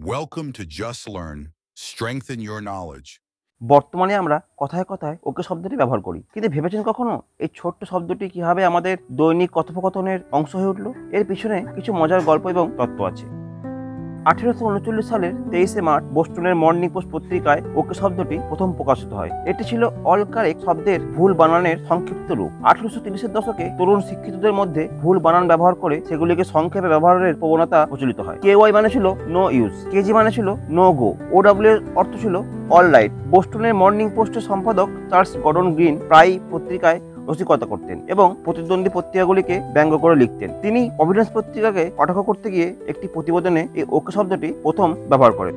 Welcome to Just Learn. Strengthen your knowledge. বর্তমানে আমরা কথায় কথায় ওকে শব্দটি ব্যবহার করি, কিন্তু ভেবেছেন কখনো এই ছোট্ট শব্দটি কিভাবে আমাদের দৈনিক কথোপকথনের অংশ হয়ে উঠল? এর পিছনে কিছু মজার গল্প এবং তত্ত্ব আছে। 1839 সালের 23শে মার্চ বোস্টনের মর্নিং পোস্ট পত্রিকায় ওকে শব্দটি প্রথম প্রকাশিত হয়। এটি ছিল অল কারেক্ট শব্দের ভুল বানানের সংক্ষিপ্ত রূপ। 1830-এর দশকে তরুণ শিক্ষিতদের মধ্যে ভুল বানান ব্যবহার করে সেগুলিকে সংক্ষেপে ব্যবহারের প্রবণতা প্রচলিত হয়। KY মানে ছিল নো ইউজ, KG মানে ছিল নো গো, OW এর অর্থ ছিল অল রাইট। বোস্টনের মর্নিং পোস্টের সম্পাদক চার্লস গর্ডন গ্রিন প্রায় পত্রিকায় রসিকতা করতেন এবং প্রতিদ্বন্দ্বী পত্রিকাগুলিকে ব্যঙ্গ করে লিখতেন। তিনি প্রভিডেন্স পত্রিকাকে কটাক্ষ করতে গিয়ে একটি প্রতিবেদনে এই ওকে শব্দটি প্রথম ব্যবহার করেন।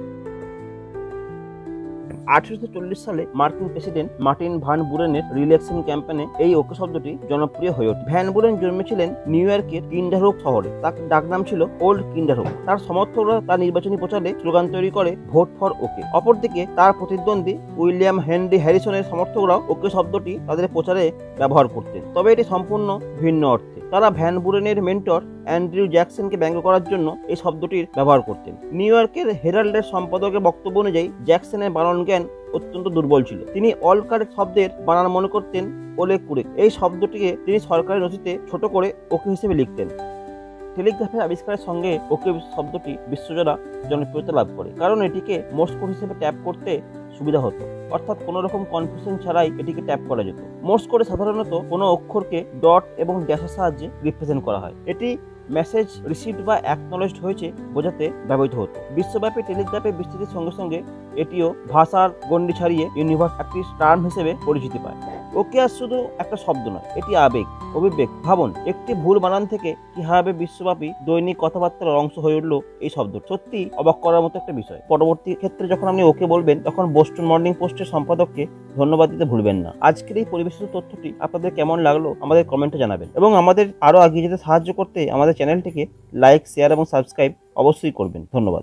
1840 সালে মার্কিন প্রেসিডেন্ট মার্টিন ভ্যান বুরেনের রিইলেকশন ক্যাম্পেইনে এই ওকে শব্দটি জনপ্রিয় হয়ে ওঠে। ভ্যান বুরেন জন্মেছিলেন নিউ ইয়র্কের কিন্ডারহুক শহরে। তার ডাকনাম ছিল ওল্ড কিন্ডারহুক। তার সমর্থকরা তার নির্বাচনী প্রচারে স্লোগান তৈরি করে ভোট ফর ওকে। অপরদিকে তার প্রতিদ্বন্দ্বী উইলিয়াম হেনরি হ্যারিসনের সমর্থকরাও ওকে শব্দটি তাদের প্রচারে ব্যবহার করতেন, তবে এটি সম্পূর্ণ ভিন্ন অর্থে। তারা ভ্যান বুরেনের মেন্টর অ্যান্ড্রু জ্যাকসনকে ব্যঙ্গ করার জন্য এই শব্দটির ব্যবহার করতেন। নিউ ইয়র্কের হেরাল্ডের সম্পাদকের বক্তব্য অনুযায়ী জ্যাকসনের বানান জ্ঞান অত্যন্ত দুর্বল ছিল। তিনি অল কারেক্ট শব্দের বানান মনে করতেন ওলে কুরেক। এই শব্দটিকে তিনি সরকারি নথিতে ছোট করে ওকে হিসেবে লিখতেন। টেলিগ্রাফের আবিষ্কারের সঙ্গে ওকে শব্দটি বিশ্বজোড়া জনপ্রিয়তা লাভ করে, কারণ এটিকে মোর্স কোড হিসেবে ট্যাপ করতে সুবিধা হতো, অর্থাৎ কোনো রকম কনফিউশন ছাড়াই এটিকে ট্যাপ করা যেত। মোর্স কোডে সাধারণত কোনো অক্ষরকে ডট এবং ড্যাশের সাহায্যে রিপ্রেজেন্ট করা হয়। এটি মেসেজ রিসিভড বা অ্যাকনোলেজড হয়েছে বোঝাতে ব্যবহৃত হতো। বিশ্বব্যাপী টেলিগ্রাফের বিস্তৃতির সঙ্গে সঙ্গে এটিও ভাষার গণ্ডি ছাড়িয়ে ইউনিভার্স একটি টার্ম হিসেবে পরিচিতি পায়। ওকে আর শুধু একটা শব্দ নয়, এটি আবেগ, অভিব্যক্তি। ভাবুন, একটি ভুল বানান থেকে কিভাবে বিশ্বব্যাপী দৈনিক কথাবার্তার অংশ হয়ে উঠল এই শব্দ। সত্যি অবাক করার মতো একটা বিষয়। পরবর্তী ক্ষেত্রে যখন আপনি ওকে বলবেন, তখন বোস্টন মর্নিং পোস্টের সম্পাদককে ধন্যবাদ দিতে ভুলবেন না। আজকের এই পরিবেশিত তথ্যটি আপনাদের কেমন লাগলো আমাদের কমেন্টে জানাবেন, এবং আমাদের আরো এগিয়ে যেতে সাহায্য করতে আমাদের চ্যানেলটিকে লাইক, শেয়ার এবং সাবস্ক্রাইব অবশ্যই করবেন। ধন্যবাদ।